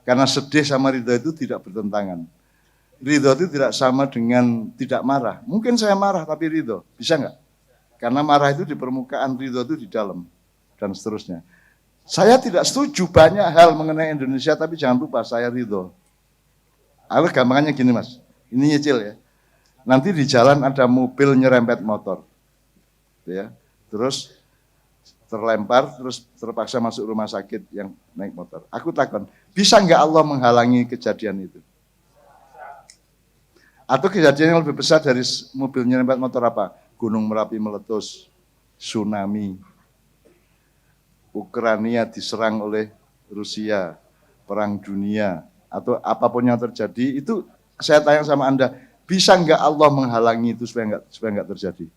Karena sedih sama ridho itu tidak bertentangan. Ridho itu tidak sama dengan tidak marah. Mungkin saya marah tapi ridho, bisa nggak? Karena marah itu di permukaan, ridho itu di dalam, dan seterusnya. Saya tidak setuju banyak hal mengenai Indonesia, tapi jangan lupa saya ridho. Aku gampangannya gini mas, ini nyicil ya. Nanti di jalan ada mobil nyerempet motor, ya. Terus terlempar, terus terpaksa masuk rumah sakit yang naik motor. Aku takon, bisa nggak Allah menghalangi kejadian itu? Atau kejadian yang lebih besar dari mobil nyerempet motor apa? Gunung Merapi meletus, tsunami, Ukraina diserang oleh Rusia, perang dunia, atau apapun yang terjadi, itu saya tanya sama Anda, bisa nggak Allah menghalangi itu supaya nggak terjadi?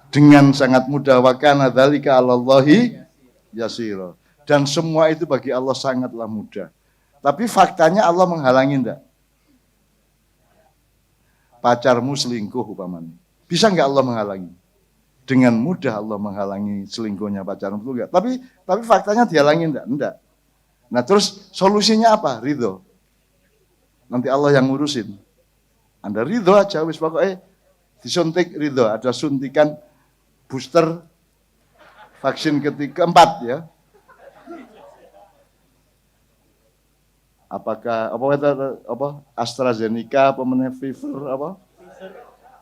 Dengan sangat mudah, wa kana dzalika 'alallahi yasira. Dan semua itu bagi Allah sangatlah mudah. Tapi faktanya Allah menghalangi enggak? Pacarmu selingkuh umpamanya. Bisa enggak Allah menghalangi? Dengan mudah Allah menghalangi selingkuhnya pacarmu itu enggak. Tapi faktanya dihalangi enggak? Enggak. Nah terus solusinya apa? Ridho. Nanti Allah yang ngurusin. Anda ridho aja, wis pokoknya disuntik ridho. Ada suntikan booster vaksin keempat ya. Apakah apa AstraZeneca apa meneh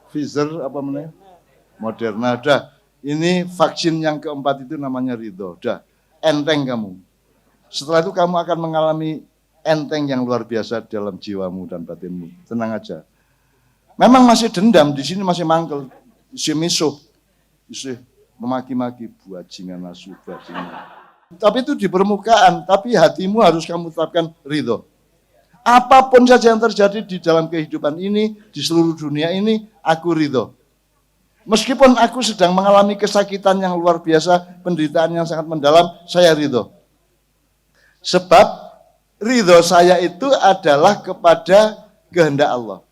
Pfizer apa meneh Moderna. Dah, ini vaksin yang keempat itu namanya ridho. Dah, enteng kamu. Setelah itu kamu akan mengalami enteng yang luar biasa dalam jiwamu dan batinmu. Tenang aja. Memang masih dendam di sini, masih mangkel, masih misuh, masih memaki-maki, bajingan asu, bajingan. Tapi itu di permukaan, tapi hatimu harus kamu tetapkan ridho. Apapun saja yang terjadi di dalam kehidupan ini, di seluruh dunia ini, aku ridho. Meskipun aku sedang mengalami kesakitan yang luar biasa, penderitaan yang sangat mendalam, saya ridho. Sebab ridho saya itu adalah kepada kehendak Allah.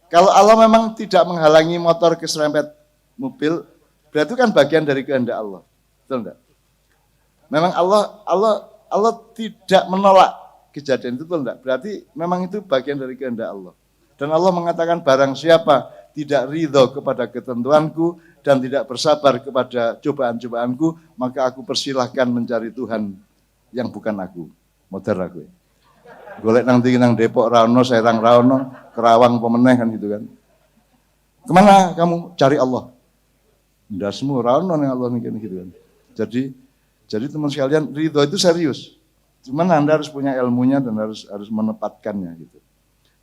Kalau Allah memang tidak menghalangi motor keserempet mobil, berarti kan bagian dari kehendak Allah. Betul enggak? Memang Allah tidak menolak kejadian itu, betul enggak? Berarti memang itu bagian dari kehendak Allah. Dan Allah mengatakan barang siapa tidak ridho kepada ketentuanku dan tidak bersabar kepada cobaan-cobaanku, maka aku persilahkan mencari Tuhan yang bukan aku. Modern aku. Golek nang Depok Rano, Serang Rano, Kerawang pemeneh kan gitu kan. Kemana kamu? Cari Allah. Ndasmu Rano yang Allah mikir gitu kan. Jadi teman sekalian, ridho itu serius. Cuman Anda harus punya ilmunya dan harus menempatkannya gitu.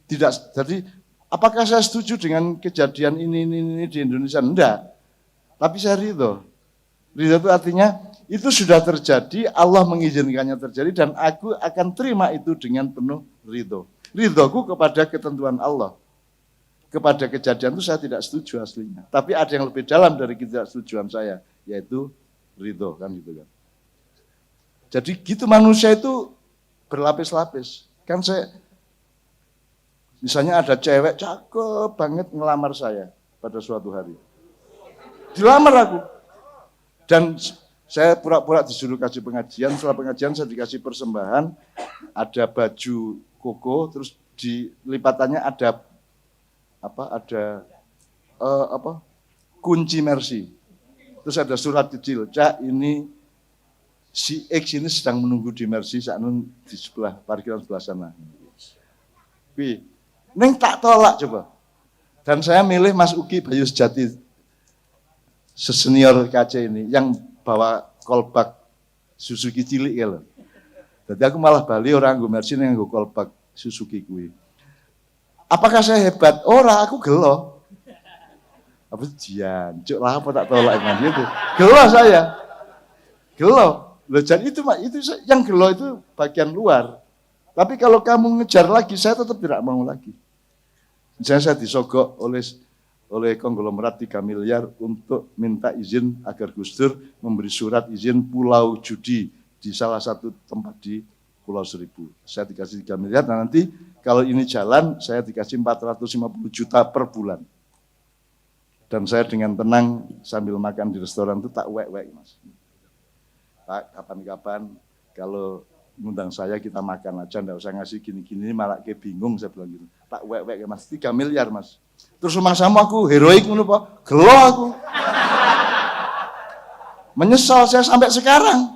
Tidak, jadi apakah saya setuju dengan kejadian ini di Indonesia? Enggak. Tapi saya ridho. Ridho itu artinya itu sudah terjadi, Allah mengizinkannya terjadi dan aku akan terima itu dengan penuh ridho. Ridhoku kepada ketentuan Allah. Kepada kejadian itu saya tidak setuju aslinya. Tapi ada yang lebih dalam dari ketidaksetujuan saya, yaitu ridho kan gitu kan. Jadi gitu manusia itu berlapis-lapis. Kan saya, misalnya ada cewek cakep banget ngelamar saya pada suatu hari. Dilamar aku. Dan saya pura-pura disuruh kasih pengajian, setelah pengajian saya dikasih persembahan, ada baju koko, terus di lipatannya ada kunci Mercy. Terus ada surat kecil, Cak ini si X ini sedang menunggu di Mercy, saat di sebelah parkiran sebelah sana. Neng tak tolak coba. Dan saya milih Mas Uki Bayu Sejati, senior KC ini, yang bawa kolbak Suzuki cilik ya loh. Jadi aku malah bali orang nggo Mercy yang nggo kolbak Suzuki kuwi. Apakah saya hebat? Ora, aku gelo. Apa jancuk lah apa tak tolak kan gitu. Gelo saya. Gelo. Loh jadi itu yang gelo itu bagian luar. Tapi kalau kamu ngejar lagi, saya tetap tidak mau lagi. Misalnya saya disogok oleh konglomerat 3 miliar untuk minta izin agar Gus Dur memberi surat izin pulau judi di salah satu tempat di Pulau Seribu. Saya dikasih 3 miliar, dan nanti kalau ini jalan, saya dikasih 450 juta per bulan. Dan saya dengan tenang sambil makan di restoran itu tak wek-wek, Mas. Pak, kapan-kapan kalau ngundang saya, kita makan aja, nggak usah ngasih gini-gini, malah kayak bingung, saya bilang gitu. Tak wek-wek mas, 3 miliar mas. Terus rumah sama aku, heroik menurut Pak, gelo aku. Menyesal saya sampai sekarang.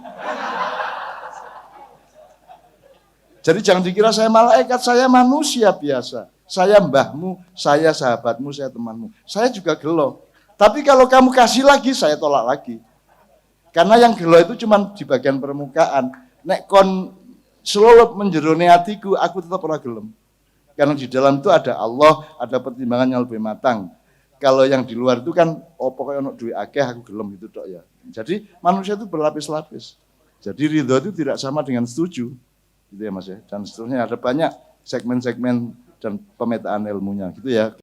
Jadi jangan dikira saya malaikat, saya manusia biasa. Saya mbahmu, saya sahabatmu, saya temanmu. Saya juga gelo. Tapi kalau kamu kasih lagi, saya tolak lagi. Karena yang gelo itu cuma di bagian permukaan. Nek kon selulup menjerone hatiku, aku tetap ora gelem. Karena di dalam itu ada Allah, ada pertimbangan yang lebih matang. Kalau yang di luar itu kan, oh pokoknya ono duit akeh aku gelem gitu tok ya. Jadi manusia itu berlapis-lapis. Jadi ridho itu tidak sama dengan setuju. Gitu ya Mas ya. Dan seterusnya ada banyak segmen-segmen dan pemetaan ilmunya gitu ya.